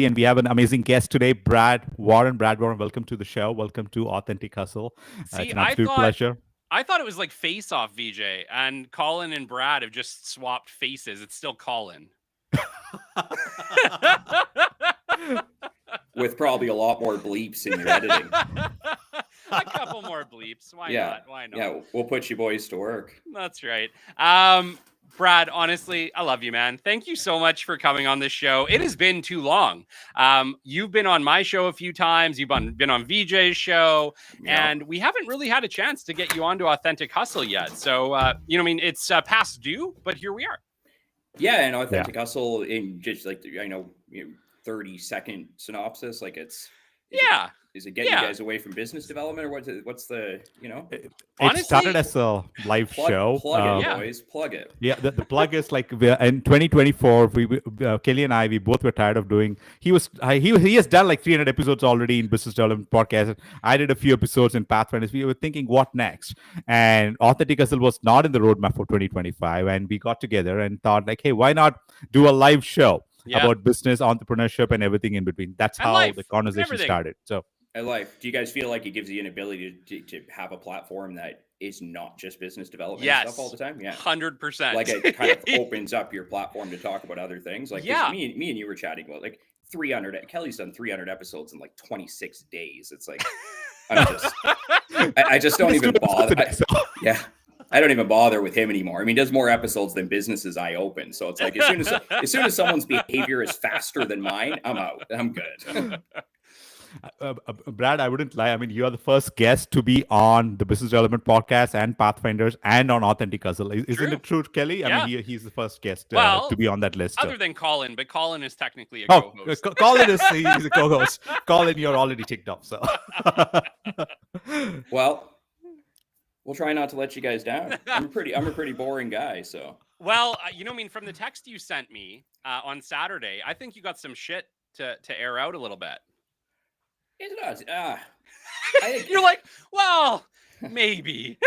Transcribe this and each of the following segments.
and we have an amazing guest today, Brad Warren. Brad Warren, welcome to the show. Welcome to Authentic Hustle. It's See, an absolute pleasure. I thought it was like Face Off VJ, and Colin and Brad have just swapped faces. It's still Colin. With probably a lot more bleeps in your editing. A couple more bleeps. Why not? Why not? Yeah, we'll put you boys to work. That's right. Brad, honestly, I love you, man. Thank you so much for coming on this show. It has been too long. You've been on my show a few times. You've been on VJ's show, and we haven't really had a chance to get you onto Authentic Hustle yet. So, it's past due, but here we are. Yeah, and Authentic Hustle in just like 30-second synopsis, like is it getting you guys away from business development, or what's the It started as a live show. Plug it, boys. Plug it. Yeah, the plug is like in 2024. Kelly and I, we both were tired of doing. He has done like 300 episodes already in business development podcast. I did a few episodes in Pathfinders. We were thinking, what next? And Authentic Hustle was not in the roadmap for 2025, and we got together and thought, like, hey, why not do a live show about business, entrepreneurship, and everything in between? That's how the conversation started. So. And life. Do you guys feel like it gives you an ability to have a platform that is not just business development stuff all the time? Yeah, 100%. Like it kind of opens up your platform to talk about other things. Like me and you were chatting about like 300. Kelly's done 300 episodes in like 26 days. It's like I just don't even bother. I don't even bother with him anymore. I mean, he does more episodes than businesses I open. So it's like as soon as someone's behavior is faster than mine, I'm out. I'm good. Brad, I wouldn't lie. I mean, you are the first guest to be on the Business Development Podcast and Pathfinders and on Authentic Hustle. Isn't it true, Kelly? Yeah. I mean, he's the first guest to be on that list. Other than Colin, but Colin is technically a co-host. Colin he's a co-host. Colin, you're already ticked off. So, well, we'll try not to let you guys down. I'm a pretty boring guy. So, well, from the text you sent me on Saturday, I think you got some shit to air out a little bit. It does. You're like, well, maybe.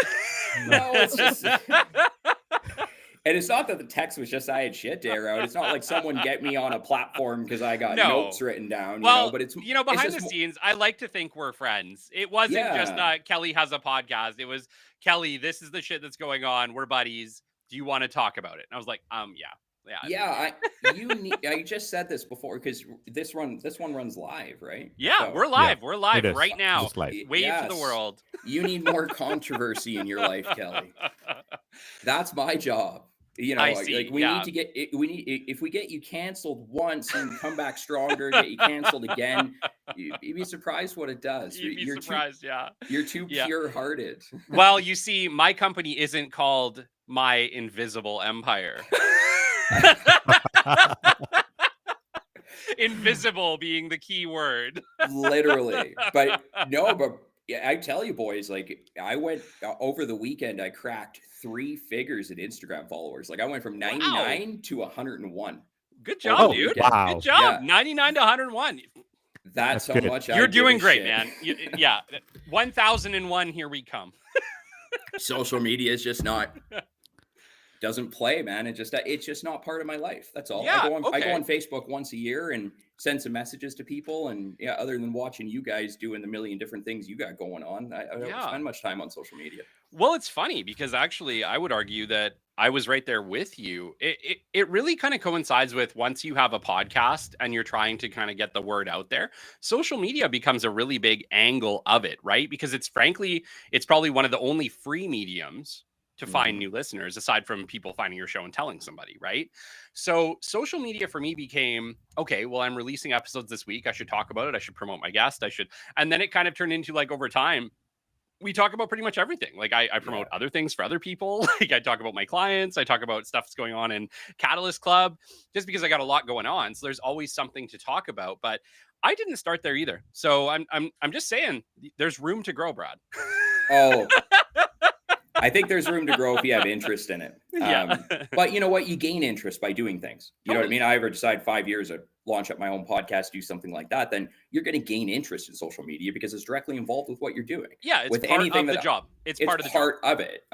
No, it's just. And it's not that the text was just I had shit to air out. It's not like someone get me on a platform because I got notes written down. But it's behind the scenes, I like to think we're friends. It wasn't just Kelly has a podcast. It was Kelly. This is the shit that's going on. We're buddies. Do you want to talk about it? And I was like, yeah. I just said this before because this one runs live, right? Yeah, so, we're live. We're live right now. Wave to the world. You need more controversy in your life, Kelly. That's my job. I see. Like we need to get it. If we get you canceled once and come back stronger, get you canceled again, you'd be surprised what it does. You're surprised, You're too pure-hearted. Well, you see, my company isn't called My Invisible Empire. Invisible being the key word. Literally. But I tell you, boys, like I went over the weekend, I cracked 3 figures in Instagram followers. Like I went from 99 to 101. Good job, dude. Wow. Good job. 99 to 101. That's how much you're doing great, man. 1001, here we come. Social media is just doesn't play, man. It's just not part of my life. That's all. I go on Facebook once a year and send some messages to people. And other than watching you guys doing the million different things you got going on, I don't spend much time on social media. Well, it's funny because actually I would argue that I was right there with you. It really kind of coincides with once you have a podcast and you're trying to kind of get the word out there, social media becomes a really big angle of it, right? Because it's probably one of the only free mediums to find new listeners, aside from people finding your show and telling somebody, right? So social media for me became, okay, well, I'm releasing episodes this week. I should talk about it. I should promote my guest. And then it kind of turned into like over time, we talk about pretty much everything. Like I promote other things for other people. Like I talk about my clients. I talk about stuff that's going on in Catalyst Club, just because I got a lot going on. So there's always something to talk about, but I didn't start there either. So I'm just saying there's room to grow, Brad. Oh, I think there's room to grow if you have interest in it. But you know what? You gain interest by doing things. You know what I mean? I ever decide 5 years to launch up my own podcast, do something like that, then you're going to gain interest in social media because it's directly involved with what you're doing. Yeah, it's part of the job. It's part of it.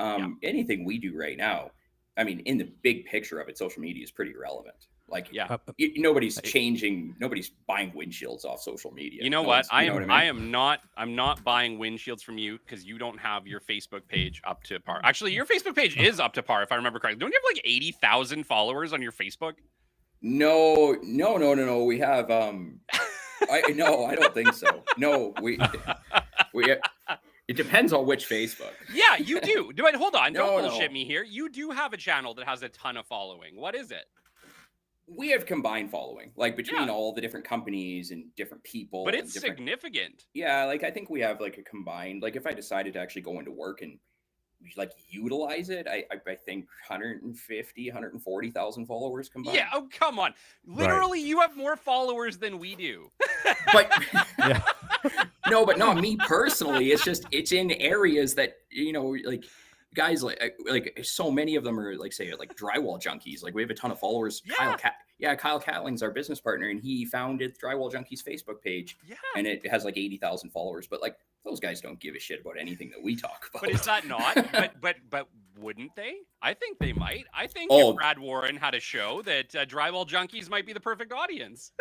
Anything we do right now, I mean, in the big picture of it, social media is pretty irrelevant. Like, nobody's changing. Nobody's buying windshields off social media. You know what? I'm not buying windshields from you because you don't have your Facebook page up to par. Actually, your Facebook page is up to par, if I remember correctly. Don't you have like 80,000 followers on your Facebook? No. We have I don't think so. No, we it depends on which Facebook. Yeah, you do. But hold on, don't bullshit me here. You do have a channel that has a ton of following. What is it? We have combined following, like between all the different companies and different people. But it's significant. Yeah, like I think we have like a combined, like if I decided to actually go into work and like utilize it, I think 140,000 followers combined. Yeah, oh come on. Literally, you have more followers than we do. But no, but not me personally. It's just it's in areas that, like guys like so many of them are like, say, like drywall junkies. Like we have a ton of followers. Kyle Catling's our business partner, and he founded Drywall Junkies Facebook page. Yeah, and it has like 80,000 followers. But like those guys don't give a shit about anything that we talk about. But is that not? but wouldn't they? I think they might. I think if Brad Warren had a show, that Drywall Junkies might be the perfect audience.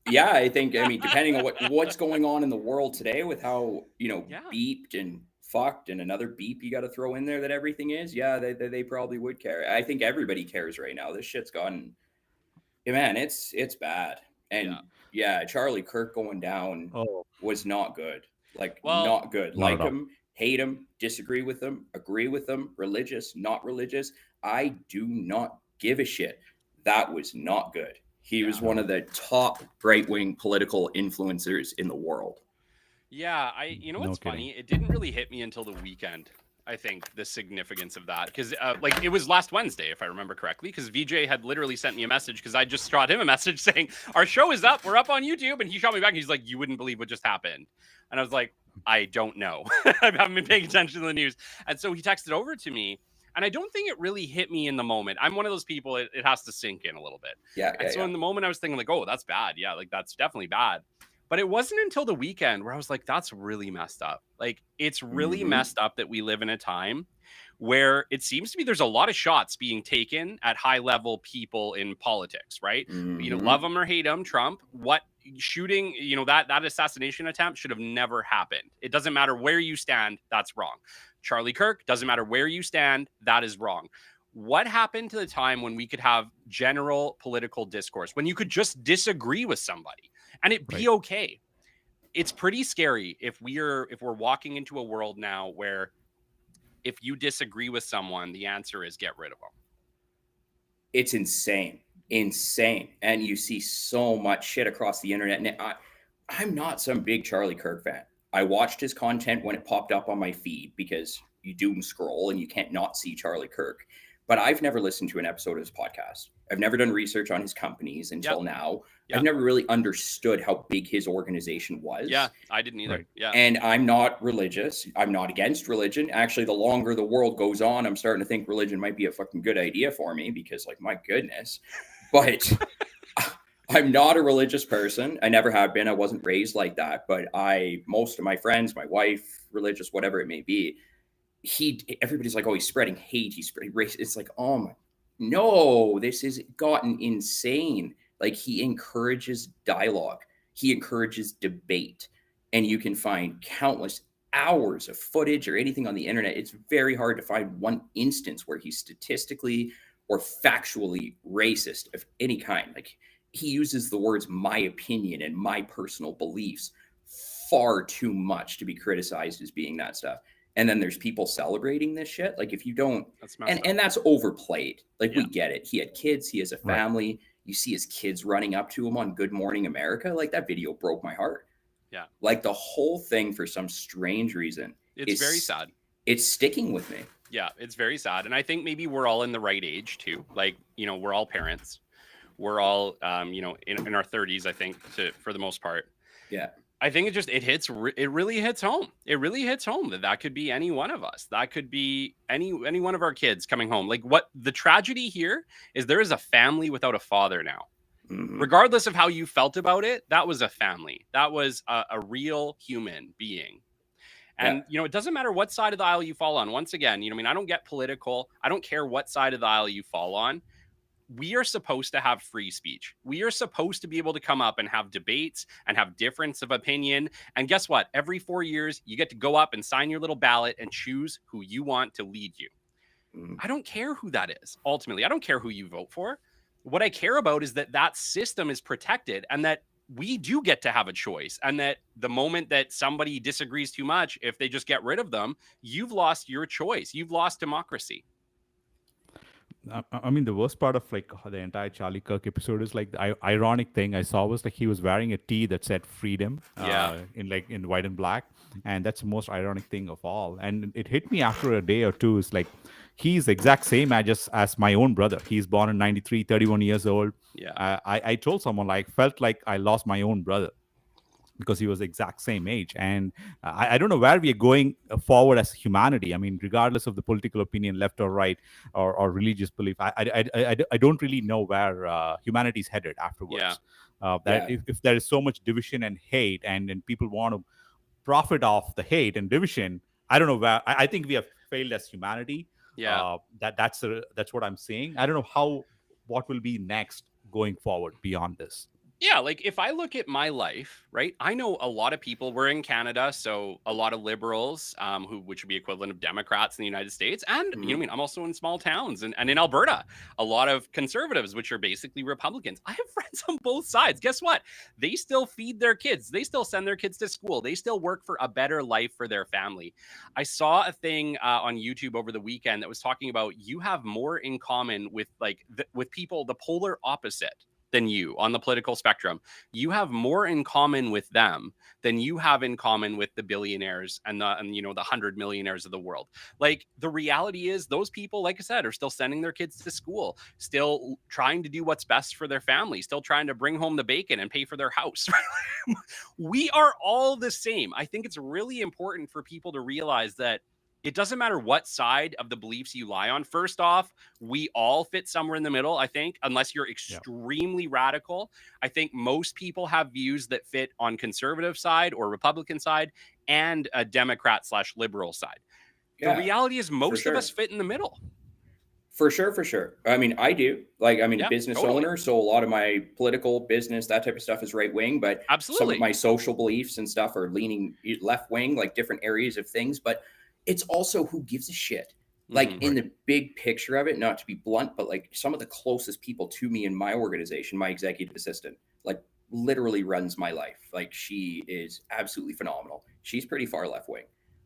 Yeah, I mean, depending on what's going on in the world today with how, beeped and fucked and another beep you got to throw in there that everything is, they probably would care. I think everybody cares right now. This shit's gotten, man, it's bad. And Charlie Kirk going down was not good. Like, not good. Like him, hate him, disagree with him, agree with him, religious, not religious. I do not give a shit. That was not good. He was one of the top right-wing political influencers in the world. Yeah, what's funny? It didn't really hit me until the weekend, I think, the significance of that. Because, it was last Wednesday, if I remember correctly, because VJ had literally sent me a message, because I just shot him a message saying, our show is up, we're up on YouTube, and he shot me back, and he's like, you wouldn't believe what just happened. And I was like, I don't know. I haven't been paying attention to the news. And so he texted over to me, and I don't think it really hit me in the moment. I'm one of those people, it has to sink in a little bit. So in the moment, I was thinking like, oh, that's bad. Yeah, like that's definitely bad. But it wasn't until the weekend where I was like, that's really messed up. Like, it's really messed up that we live in a time where it seems to be there's a lot of shots being taken at high level people in politics, right? Love them or hate them, Trump, shooting, that assassination attempt should have never happened. It doesn't matter where you stand, that's wrong. Charlie Kirk, doesn't matter where you stand, that is wrong. What happened to the time when we could have general political discourse, when you could just disagree with somebody and it be okay? It's pretty scary if we're walking into a world now where if you disagree with someone, the answer is get rid of them. It's insane. And you see so much shit across the internet. And I'm not some big Charlie Kirk fan. I watched his content when it popped up on my feed because you doom scroll and you can't not see Charlie Kirk. But I've never listened to an episode of his podcast. I've never done research on his companies until now. I've never really understood how big his organization was. Yeah, I didn't either. Yeah. And I'm not religious. I'm not against religion. Actually, the longer the world goes on, I'm starting to think religion might be a fucking good idea for me because, like, my goodness. But I'm not a religious person. I never have been. I wasn't raised like that. But most of my friends, my wife, religious, whatever it may be, everybody's like, oh, he's spreading hate. He's spreading race. It's like, oh my, no, this has gotten insane. Like, he encourages dialogue. He encourages debate. And you can find countless hours of footage or anything on the internet. It's very hard to find one instance where he's statistically or factually racist of any kind. Like, he uses the words my opinion and my personal beliefs far too much to be criticized as being that stuff. And then there's people celebrating this shit. Like, if you don't, and that's overplayed. Like, we get it. He had kids. He has a family. Right. You see his kids running up to him on Good Morning America. Like, that video broke my heart. Yeah. Like, the whole thing, for some strange reason, it's very sad. It's sticking with me. Yeah, it's very sad. And I think maybe we're all in the right age too. Like, we're all parents. We're all, in our 30s, I think, for the most part. Yeah. I think it really hits home. It really hits home that could be any one of us. That could be any one of our kids coming home. Like, what the tragedy here is, there is a family without a father now. Mm-hmm. Regardless of how you felt about it, that was a family. That was a real human being. And, it doesn't matter what side of the aisle you fall on. Once again, I don't get political. I don't care what side of the aisle you fall on. we are supposed to have free speech. We are supposed to be able to come up and have debates and have difference of opinion. And guess what? Every 4 years, you get to go up and sign your little ballot and choose who you want to lead you. I don't care who that is. Ultimately, I don't care who you vote for. What I care about is that that system is protected and that we do get to have a choice, and that the moment that somebody disagrees too much, if they just get rid of them, you've lost your choice. You've lost democracy. I mean, the worst part of like the entire Charlie Kirk episode is like the ironic thing I saw was like he was wearing a tee that said freedom in white and black. And that's the most ironic thing of all. And it hit me after a day or two. It's like, he's the exact same as my own brother. He's born in 93, 31 years old. Yeah. I told someone, like, felt like I lost my own brother because he was the exact same age. And I don't know where we are going forward as humanity. I mean, regardless of the political opinion, left or right, or religious belief, I don't really know where humanity is headed afterwards. If there is so much division and hate, and people want to profit off the hate and division, I don't know where. I think we have failed as humanity. That's what I'm saying. I don't know what will be next going forward beyond this. Yeah, like if I look at my life, right, I know a lot of people. We're in Canada, so a lot of liberals, which would be equivalent of Democrats in the United States, and you know, I mean, I'm also in small towns, and in Alberta, a lot of conservatives, which are basically Republicans. I have friends on both sides. Guess what? They still feed their kids. They still send their kids to school. They still work for a better life for their family. I saw a thing on YouTube over the weekend that was talking about you have more in common with with people the polar opposite than you on the political spectrum. You have more in common with them than you have in common with the billionaires and the 100 millionaires of the world. Like, the reality is those people, like I said, are still sending their kids to school, still trying to do what's best for their family, still trying to bring home the bacon and pay for their house. We are all the same. I think it's really important for people to realize that it doesn't matter what side of the beliefs you lie on. First off, we all fit somewhere in the middle, I think, unless you're extremely radical. I think most people have views that fit on conservative side or Republican side and a Democrat/liberal side. The reality is most of us fit in the middle. For sure. I mean, I do. Like, I'm a business owner, so a lot of my political business, that type of stuff is right wing, but some of my social beliefs and stuff are leaning left wing, like different areas of things. But it's also who gives a shit. Like, in the big picture of it, not to be blunt, but like some of the closest people to me in my organization, my executive assistant, like literally runs my life. Like, she is absolutely phenomenal. She's pretty far left wing.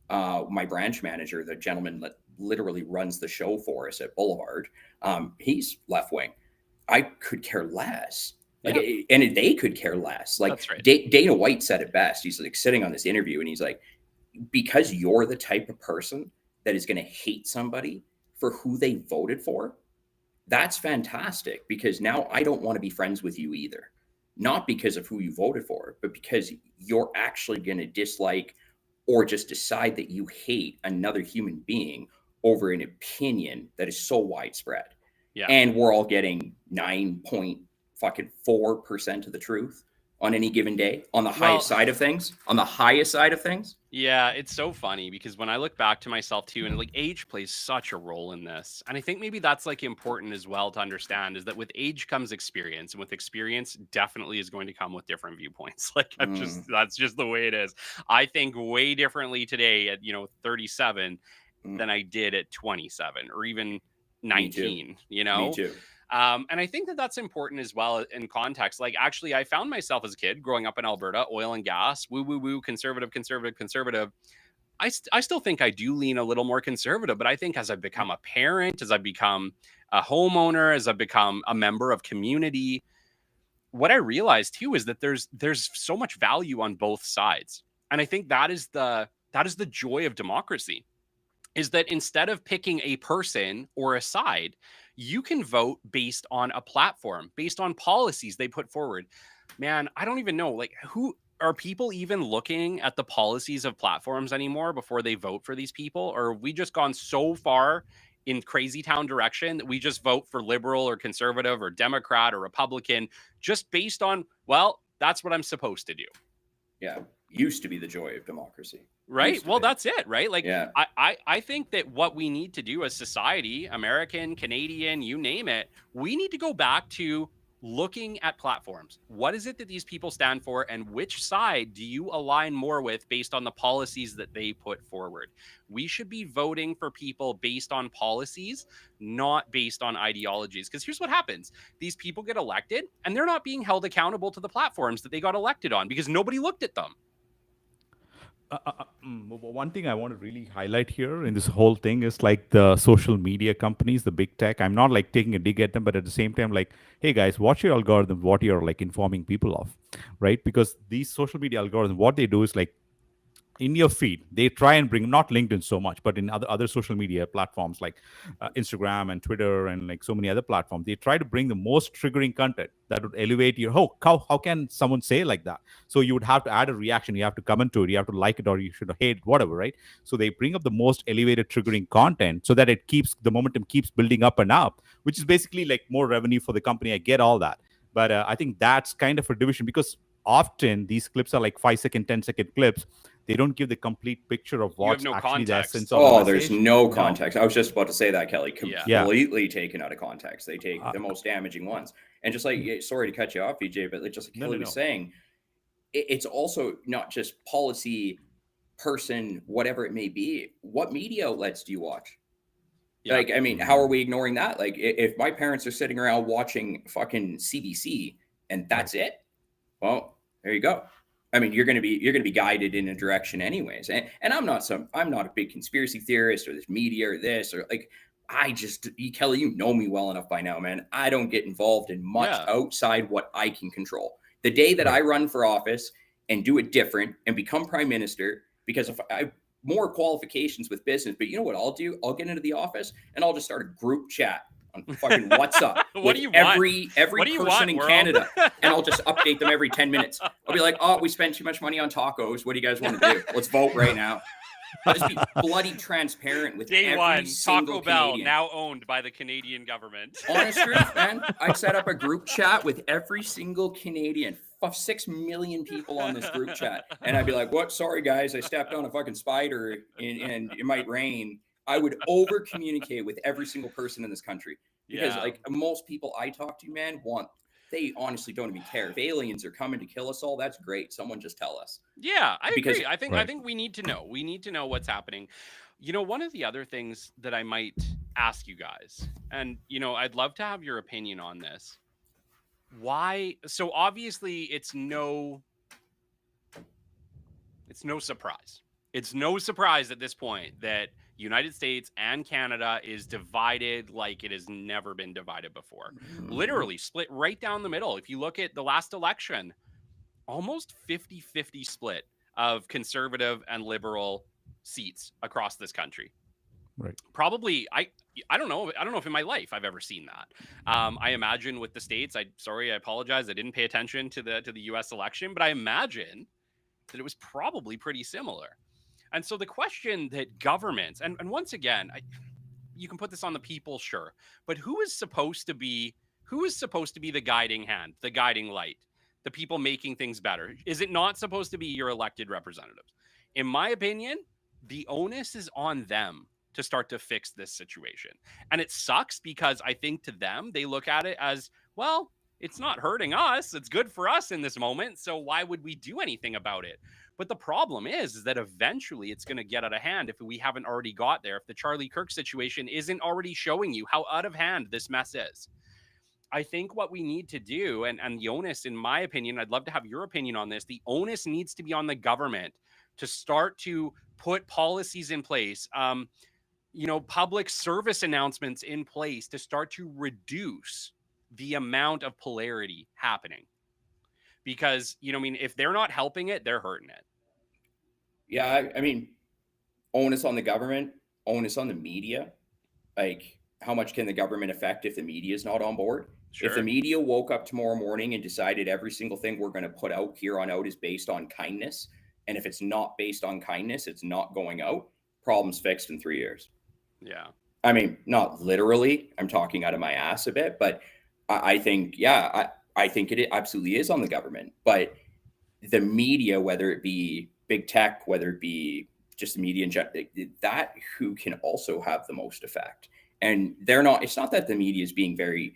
My branch manager, the gentleman that literally runs the show for us at Boulevard, he's left wing. I could care less. Like, and they could care less. Like, that's right. Dana White said it best. He's like sitting on this interview and he's like, because you're the type of person that is going to hate somebody for who they voted for, that's fantastic, because now I don't want to be friends with you either. Not because of who you voted for, but because you're actually going to dislike or just decide that you hate another human being over an opinion that is so widespread. Yeah. And we're all getting 9.4% of the truth on any given day on the highest side of things. Yeah, it's so funny because when I look back to myself too, and like age plays such a role in this. And I think maybe that's like important as well to understand, is that with age comes experience, and with experience definitely is going to come with different viewpoints. Like, that's just the way it is. I think way differently today at 37 than I did at 27 or even 19. Me too. And I think that that's important as well in context. Like, actually, I found myself as a kid growing up in Alberta, oil and gas, woo, conservative. I still think I do lean a little more conservative, but I think as I've become a parent, as I've become a homeowner, as I've become a member of community, what I realized too is that there's so much value on both sides. And I think that is the joy of democracy, is that instead of picking a person or a side, you can vote based on a platform, based on policies they put forward. Man, I don't even know, like, who are people even looking at the policies of platforms anymore before they vote for these people? Or have we just gone so far in crazy town direction that we just vote for liberal or conservative or Democrat or Republican just based on, well, that's what I'm supposed to do? Yeah. Used to be the joy of democracy. Right. Well, that's it, right? Like, yeah. I think that what we need to do as society, American, Canadian, you name it, we need to go back to looking at platforms. What is it that these people stand for, and which side do you align more with based on the policies that they put forward? We should be voting for people based on policies, not based on ideologies. Because here's what happens. These people get elected and they're not being held accountable to the platforms that they got elected on because nobody looked at them. One thing I want to really highlight here in this whole thing is like the social media companies, the big tech. I'm not like taking a dig at them, but at the same time, like, hey guys, watch your algorithm, what you're like informing people of, right? Because these social media algorithms, what they do is like, in your feed, they try and bring, not LinkedIn so much, but in other social media platforms like Instagram and Twitter and like so many other platforms, they try to bring the most triggering content that would elevate your, how can someone say like that? So you would have to add a reaction, you have to comment to it, you have to like it, or you should hate it, whatever, right? So they bring up the most elevated triggering content so that it keeps, the momentum keeps building up and up, which is basically like more revenue for the company. I get all that. But I think that's kind of a division, because often these clips are like 5-second, 10-second clips. They don't give the complete picture of what's actually the essence of the message. There's no context. I was just about to say that, Kelly. Completely taken out of context. They take the most damaging ones. And just like, sorry to cut you off, VJ, but just like Kelly was saying, it's also not just policy, person, whatever it may be. What media outlets do you watch? Yeah. Like, I mean, how are we ignoring that? Like, if my parents are sitting around watching fucking CBC and that's it, well, there you go. I mean, you're going to be guided in a direction anyways. And I'm not a big conspiracy theorist or this media or this, or like, Kelly, you know me well enough by now, man. I don't get involved in much outside what I can control. The day that I run for office and do it different and become prime minister, because if I have more qualifications with business, but you know what I'll do? I'll get into the office and I'll just start a group chat on fucking WhatsApp what do you every person in Canada, and I'll just update them every 10 minutes. I'll be like, oh, we spent too much money on tacos. What do you guys want to do? Let's vote right now. I'll just be bloody transparent with Day every one, single Taco Bell, Canadian. now owned by the Canadian government. Honest truth, man. I'd set up a group chat with every single Canadian. 6 million people on this group chat. And I'd be like, what? Sorry, guys. I stepped on a fucking spider and it might rain. I would over communicate with every single person in this country, because like most people I talk to, man, they honestly don't even care. If aliens are coming to kill us all, that's great. Someone just tell us. Yeah, I agree. I think we need to know. We need to know what's happening. You know, one of the other things that I might ask you guys, and you know, I'd love to have your opinion on this. Why? So obviously it's no surprise. It's no surprise at this point that United States and Canada is divided like it has never been divided before. Literally split right down the middle. If you look at the last election, almost 50-50 split of conservative and liberal seats across this country. Right. Probably, I don't know. I don't know if in my life I've ever seen that. I imagine with the States, I apologize. I didn't pay attention to the US election, but I imagine that it was probably pretty similar. And so the question that governments, and once again, you can put this on the people, sure, but who is supposed to be the guiding hand, the guiding light, the people making things better? Is it not supposed to be your elected representatives? In my opinion, the onus is on them to start to fix this situation. And it sucks because I think to them, they look at it as, well, it's not hurting us. It's good for us in this moment. So why would we do anything about it? But the problem is that eventually it's going to get out of hand if we haven't already got there. If the Charlie Kirk situation isn't already showing you how out of hand this mess is. I think what we need to do, and the onus, in my opinion, I'd love to have your opinion on this, the onus needs to be on the government to start to put policies in place, public service announcements in place to start to reduce the amount of polarity happening. Because, if they're not helping it, they're hurting it. Yeah, I mean, onus on the government, onus on the media. Like, how much can the government affect if the media is not on board? Sure. If the media woke up tomorrow morning and decided every single thing we're going to put out here on out is based on kindness, and if it's not based on kindness, it's not going out, problems fixed in 3 years. Yeah. I mean, not literally, I'm talking out of my ass a bit, but I think, I think it absolutely is on the government. But the media, whether it be big tech, whether it be just the media in general, that who can also have the most effect. And they're not, it's not that the media is being very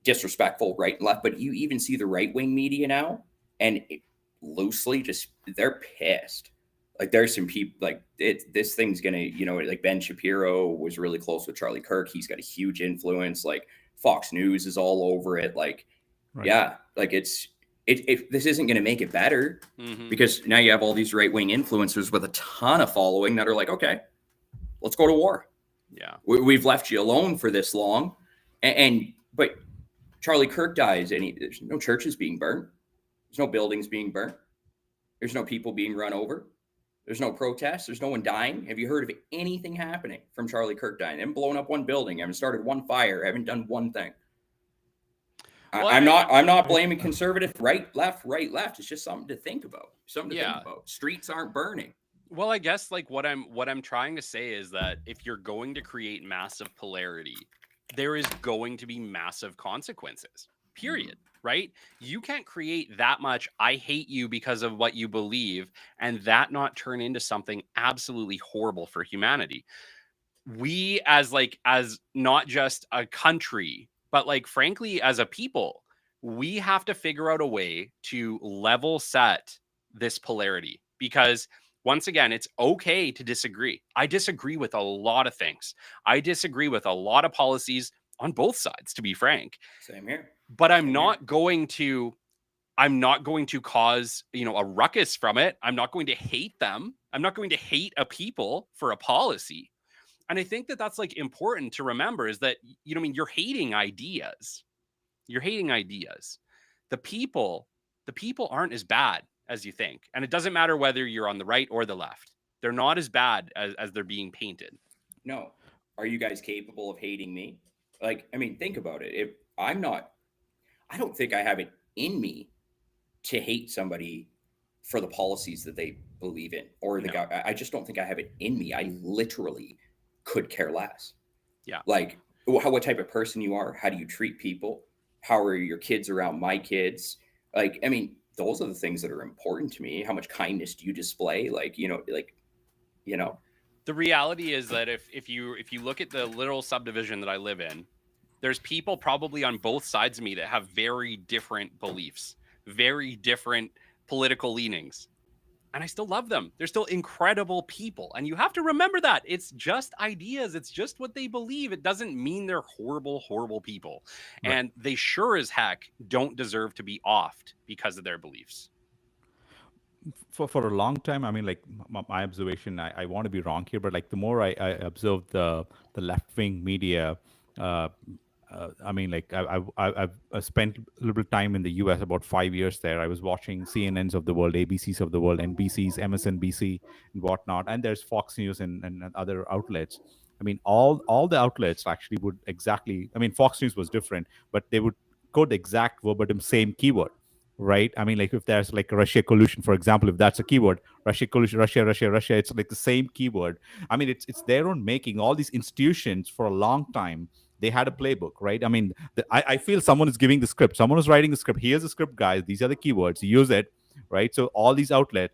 disrespectful right and left, but you even see the right-wing media now, and loosely just, they're pissed. Like there's some people like this thing's gonna, you know, like Ben Shapiro was really close with Charlie Kirk. He's got a huge influence. Like Fox News is all over it. Like, yeah, like this isn't going to make it better because now you have all these right-wing influencers with a ton of following that are like, okay, let's go to war. Yeah. We've left you alone for this long. But Charlie Kirk dies and there's no churches being burned. There's no buildings being burned. There's no people being run over. There's no protests. There's no one dying. Have you heard of anything happening from Charlie Kirk dying? They haven't blown up one building. I haven't started one fire. I haven't done one thing. Well, I'm not blaming conservative right, left. It's just something to think about. Something to think about. Streets aren't burning. Well, I guess like what I'm trying to say is that if you're going to create massive polarity, there is going to be massive consequences. Period. Right? You can't create that much I hate you because of what you believe and that not turn into something absolutely horrible for humanity. We as not just a country, but like frankly as a people, we have to figure out a way to level set this polarity, because once again, it's okay to disagree. I disagree with a lot of things. I disagree with a lot of policies on both sides, to be frank. Same here. But I'm not going to cause, a ruckus from it. I'm not going to hate them. I'm not going to hate a people for a policy. And I think that that's like important to remember is that, you're hating ideas. You're hating ideas. The people aren't as bad as you think. And it doesn't matter whether you're on the right or the left. They're not as bad as they're being painted. No. Are you guys capable of hating me? Like, I mean, think about it. I don't think I have it in me to hate somebody for the policies that they believe in or the guy. I just don't think I have it in me. I literally could care less. Yeah. Like what type of person you are, how do you treat people? How are your kids around my kids? Like, I mean, those are the things that are important to me. How much kindness do you display? The reality is that if you look at the little subdivision that I live in, there's people probably on both sides of me that have very different beliefs, very different political leanings. And I still love them. They're still incredible people. And you have to remember that. It's just ideas. It's just what they believe. It doesn't mean they're horrible, horrible people. Right. And they sure as heck don't deserve to be offed because of their beliefs. For a long time, I mean, like my observation, I want to be wrong here, but like the more I observe the left-wing media, I mean, like I've spent a little bit of time in the U.S. about 5 years there. I was watching CNNs of the world, ABCs of the world, NBCs, MSNBC, and whatnot. And there's Fox News and other outlets. I mean, all the outlets actually would exactly. I mean, Fox News was different, but they would quote the exact verbatim same keyword. Right. I mean, like if there's like Russia collusion, for example, if that's a keyword, Russia collusion, Russia, it's like the same keyword. I mean, it's their own making. All these institutions for a long time, they had a playbook, right? I mean, I feel someone is giving the script. Someone is writing the script. Here's the script, guys. These are the keywords. Use it, right? So all these outlets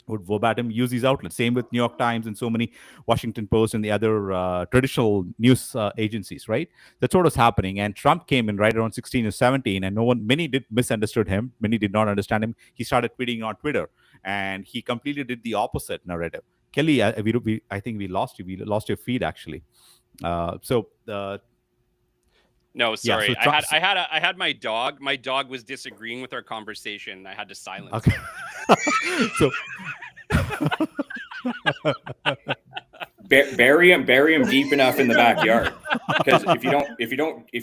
would verbatim use these outlets. Same with New York Times and so many Washington Post and the other traditional news agencies, right? That's what was happening. And Trump came in right around 16 or 17, and many did misunderstood him. Many did not understand him. He started tweeting on Twitter, and he completely did the opposite narrative. Kelly, I think we lost you. We lost your feed actually. No, sorry. Yeah, so I had my dog. My dog was disagreeing with our conversation. I had to silence. Okay. So bury him deep enough in the backyard, because if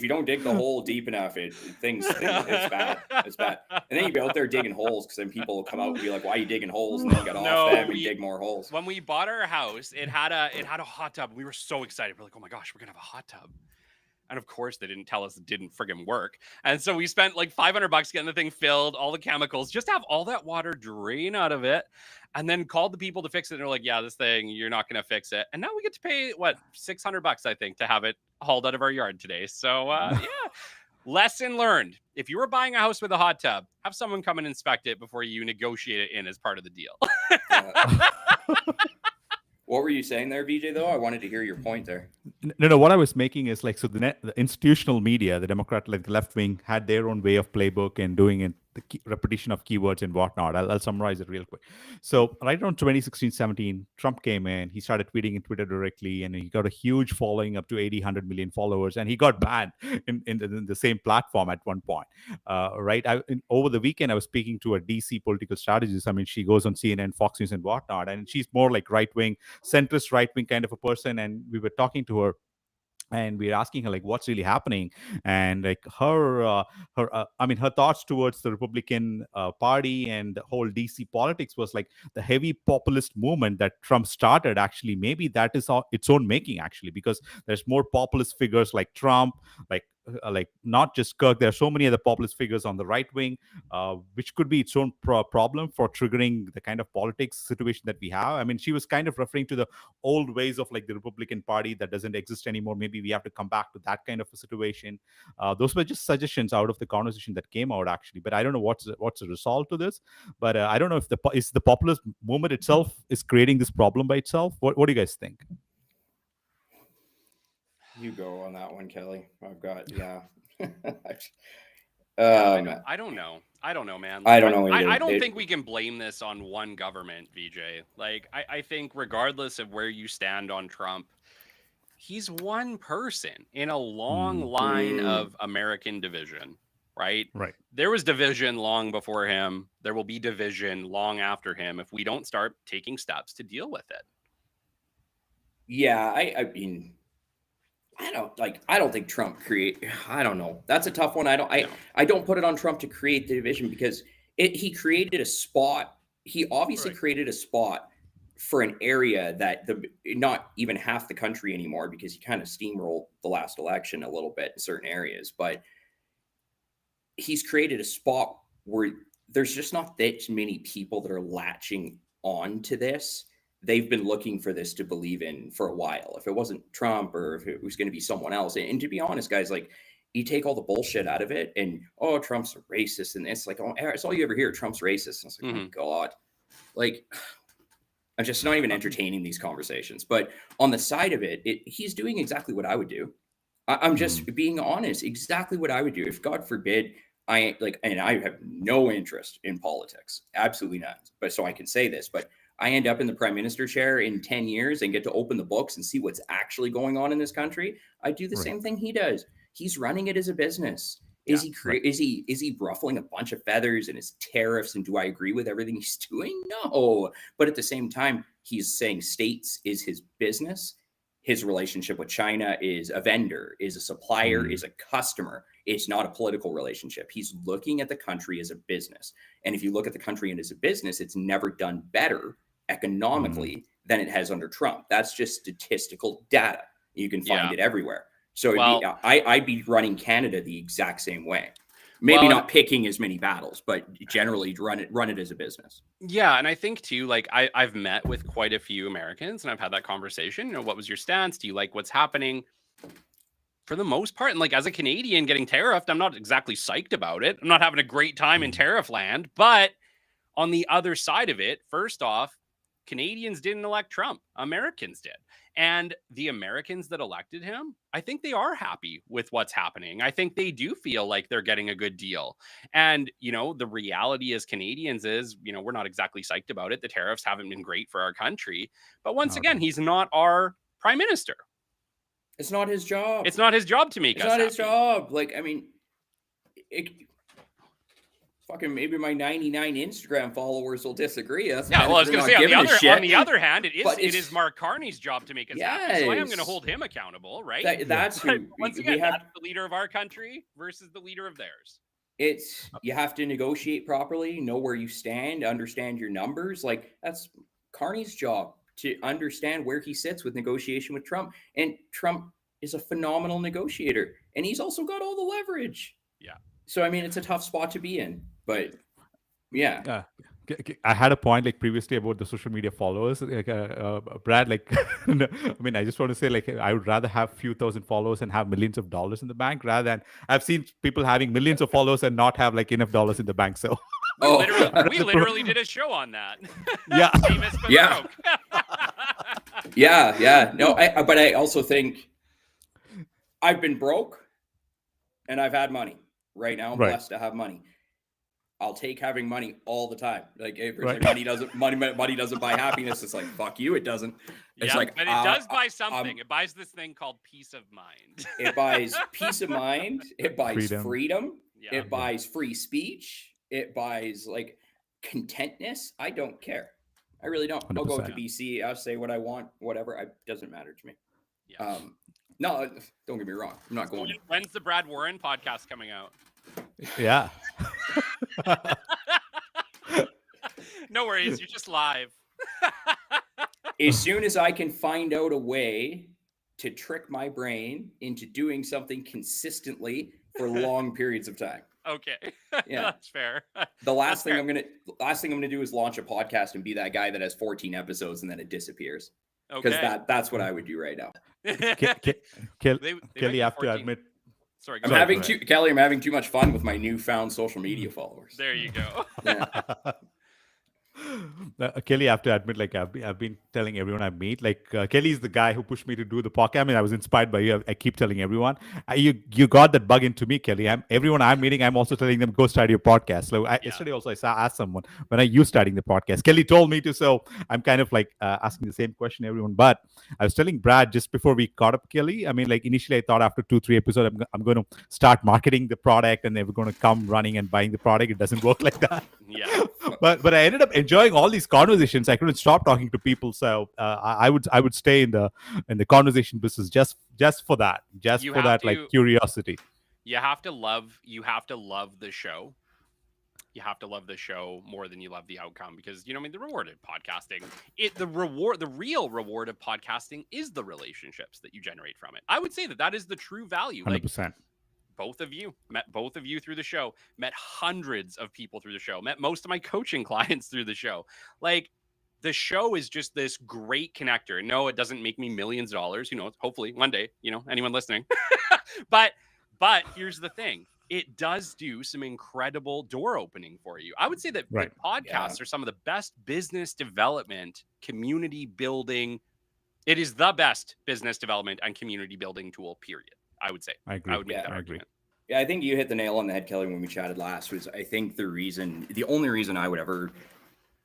you don't dig the hole deep enough, it's bad. It's bad. And then you be out there digging holes, because then people will come out and be like, "Why are you digging holes?" And then you get off them and dig more holes. When we bought our house, it had a hot tub. We were so excited. We're like, "Oh my gosh, we're gonna have a hot tub." And of course, they didn't tell us it didn't friggin' work. And so we spent like $500 getting the thing filled, all the chemicals, just have all that water drain out of it. And then called the people to fix it. And they're like, yeah, this thing, you're not going to fix it. And now we get to pay, $600, I think, to have it hauled out of our yard today. So, yeah, lesson learned. If you were buying a house with a hot tub, have someone come and inspect it before you negotiate it in as part of the deal. What were you saying there, VJ, though? I wanted to hear your point there. No. What I was making is like, so the institutional media, the Democrat, like the left wing, had their own way of playbook and doing it, the repetition of keywords and whatnot. I'll summarize it real quick. So right around 2016-17, Trump came in. He started tweeting in Twitter directly, and he got a huge following, up to 80, 100 million followers, and he got banned in the same platform at one point. Right. Over the weekend, I was speaking to a DC political strategist. I mean, she goes on CNN, Fox News, and whatnot, and she's more like right wing, centrist right wing kind of a person. And we were talking to her, and we are asking her like what's really happening, and like her thoughts towards the Republican party and the whole DC politics was like the heavy populist movement that Trump started. Actually, maybe that is its own making, actually, because there's more populist figures like Trump, like not just Kirk. There are so many other populist figures on the right wing, which could be its own problem for triggering the kind of politics situation that we have. I mean, she was kind of referring to the old ways of like the Republican Party that doesn't exist anymore. Maybe we have to come back to that kind of a situation. Those were just suggestions out of the conversation that came out, actually. But I don't know what's the result to this. But I don't know if the populist movement itself is creating this problem by itself. What do you guys think? You go on that one, Kelly. I've got I don't know. I don't know, man. I don't know. I don't think we can blame this on one government, VJ. Like, I think regardless of where you stand on Trump, he's one person in a long line of American division, right? Right. There was division long before him. There will be division long after him if we don't start taking steps to deal with it. Yeah, I mean, I don't think Trump I don't know. That's a tough one. I don't put it on Trump to create the division, because he created a spot. He obviously created a spot for an area that not even half the country anymore, because he kind of steamrolled the last election a little bit in certain areas, but he's created a spot where there's just not that many people that are latching on to this. They've been looking for this to believe in for a while. If it wasn't Trump, or if it was going to be someone else. And to be honest, guys, like, you take all the bullshit out of it, and Trump's a racist, and it's like, it's all you ever hear, Trump's racist. And it's like, oh God, like, I'm just not even entertaining these conversations. But on the side of it, he's doing exactly what I would do. I'm just being honest, exactly what I would do. If God forbid, and I have no interest in politics, absolutely none. But so I can say this, but I end up in the prime minister chair in 10 years and get to open the books and see what's actually going on in this country, I do the same thing he does. He's running it as a business. Is he ruffling a bunch of feathers and his tariffs? And do I agree with everything he's doing? No. But at the same time, he's saying states is his business. His relationship with China is a vendor, is a supplier, is a customer. It's not a political relationship. He's looking at the country as a business. And if you look at the country as a business, it's never done better economically than it has under Trump. That's just statistical data. You can find it everywhere. So I'd be running Canada the exact same way. Maybe not picking as many battles, but generally run it as a business. Yeah. And I think too, like, I've met with quite a few Americans, and I've had that conversation. You know, what was your stance? Do you like what's happening? For the most part, and like, as a Canadian getting tariffed, I'm not exactly psyched about it. I'm not having a great time in tariff land. But on the other side of it, first off, Canadians didn't elect Trump. Americans did. And the Americans that elected him, I think they are happy with what's happening. I think they do feel like they're getting a good deal. And, you know, the reality as Canadians is, you know, we're not exactly psyched about it. The tariffs haven't been great for our country. But once again, he's not our prime minister. It's not his job. It's not his job to make us happy. It's not his job. Like, I mean, fucking maybe my 99 Instagram followers will disagree. That's I was going to say, on the other hand, it is Mark Carney's job to make us happy. So I am going to hold him accountable, right? That's who, once again, that's the leader of our country versus the leader of theirs. You have to negotiate properly, know where you stand, understand your numbers. Like, that's Carney's job, to understand where he sits with negotiation with Trump. And Trump is a phenomenal negotiator, and he's also got all the leverage. Yeah. So, I mean, it's a tough spot to be in, but yeah. I had a point like previously about the social media followers, like Brad. Like, I mean, I just want to say, like, I would rather have few thousand followers and have millions of dollars in the bank, rather than I've seen people having millions of followers and not have like enough dollars in the bank. So we literally did a show on that. Yeah. Famous but broke. Yeah. No, but I also think I've been broke and I've had money. Right now, I'm blessed to have money. I'll take having money all the time. Like, if it's like money doesn't buy happiness. It's like, fuck you, it doesn't. It's like, but it does buy something. It buys this thing called peace of mind. It buys peace of mind. It buys freedom. It buys free speech. It buys like contentness. I don't care. I really don't. 100%. I'll go to BC. I'll say what I want. Whatever. It doesn't matter to me. Yeah. No, don't get me wrong. I'm not going. When's the Brad Warren podcast coming out? Yeah. No worries. You're just live. As soon as I can find out a way to trick my brain into doing something consistently for long periods of time. Okay. Yeah. That's fair. The last thing I'm gonna do is launch a podcast and be that guy that has 14 episodes and then it disappears. Okay. Because that's what I would do right now. Kelly, have to admit. Sorry, I'm having too much fun with my newfound social media followers. There you go. Yeah. Kelly, I have to admit, like I've been telling everyone I meet, like Kelly's the guy who pushed me to do the podcast. I mean, I was inspired by you. I keep telling everyone, you got that bug into me, Kelly. Everyone I'm meeting, I'm also telling them, go start your podcast. So yesterday also I asked someone, when are you starting the podcast? Kelly told me to, so I'm kind of like asking the same question to everyone. But I was telling Brad just before we caught up, Kelly, I mean, like initially I thought after 2-3 episodes, I'm going to start marketing the product and they were going to come running and buying the product. It doesn't work like that. Yeah. But I ended up enjoying all these conversations. I couldn't stop talking to people, so I would stay in the conversation business just for that, like curiosity. You have to love the show. You have to love the show more than you love the outcome, because I mean, the reward of podcasting, the real reward of podcasting is the relationships that you generate from it. I would say that is the true value. 100%. Like, met both of you through the show, met hundreds of people through the show, met most of my coaching clients through the show. Like, the show is just this great connector. No, it doesn't make me millions of dollars, hopefully one day, anyone listening. but here's the thing. It does do some incredible door opening for you. I would say that podcasts are some of the best business development, community building. It is the best business development and community building tool, period. I would say. I agree. I would make that argument. Yeah, I think you hit the nail on the head, Kelly, when we chatted last. Was I think the only reason I would ever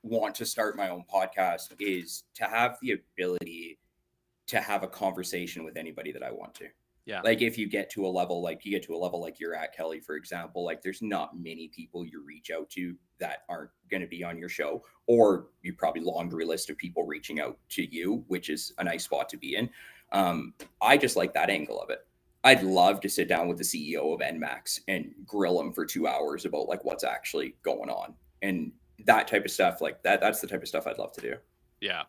want to start my own podcast is to have the ability to have a conversation with anybody that I want to. Yeah. Like, if you get to a level like you're at, Kelly, for example, like there's not many people you reach out to that aren't going to be on your show, or you probably laundry list of people reaching out to you, which is a nice spot to be in. I just like that angle of it. I'd love to sit down with the CEO of NMAX and grill him for 2 hours about like what's actually going on and that type of stuff. Like that's the type of stuff I'd love to do. Yeah.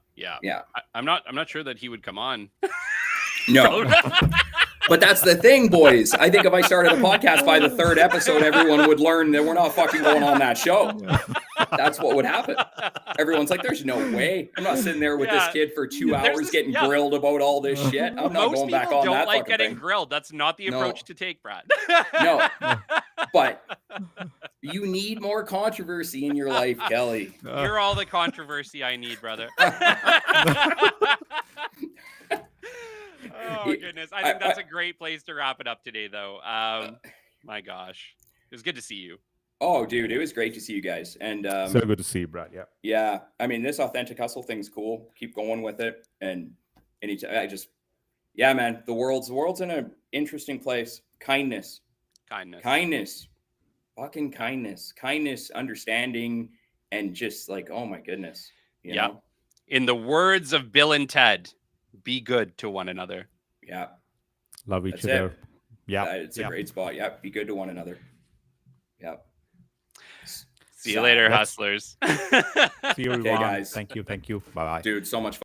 I'm not sure that he would come on. No. But that's the thing, boys. I think if I started a podcast by the 3rd episode, everyone would learn that we're not fucking going on that show. That's what would happen. Everyone's like, there's no way. I'm not sitting there with this kid for 2 hours getting grilled about all this shit. I'm not going back on that. Most people don't like getting grilled. That's not the approach to take, Brad. No. But you need more controversy in your life, Kelly. You're all the controversy I need, brother. Oh, goodness. I think that's a great place to wrap it up today, though. My gosh. It was good to see you. Oh, dude, it was great to see you guys. And so good to see you, Brad. Yeah. Yeah. I mean, this authentic hustle thing's cool. Keep going with it. And man, the world's in an interesting place. Kindness. Fucking kindness, understanding, and just like, oh my goodness. You know? In the words of Bill and Ted, be good to one another. Yeah. Love each other. Yeah. It's a great spot. Yeah. Be good to one another. Yeah. See you later, hustlers. See you, everyone. Okay, guys. Thank you. Bye-bye. Dude, so much fun.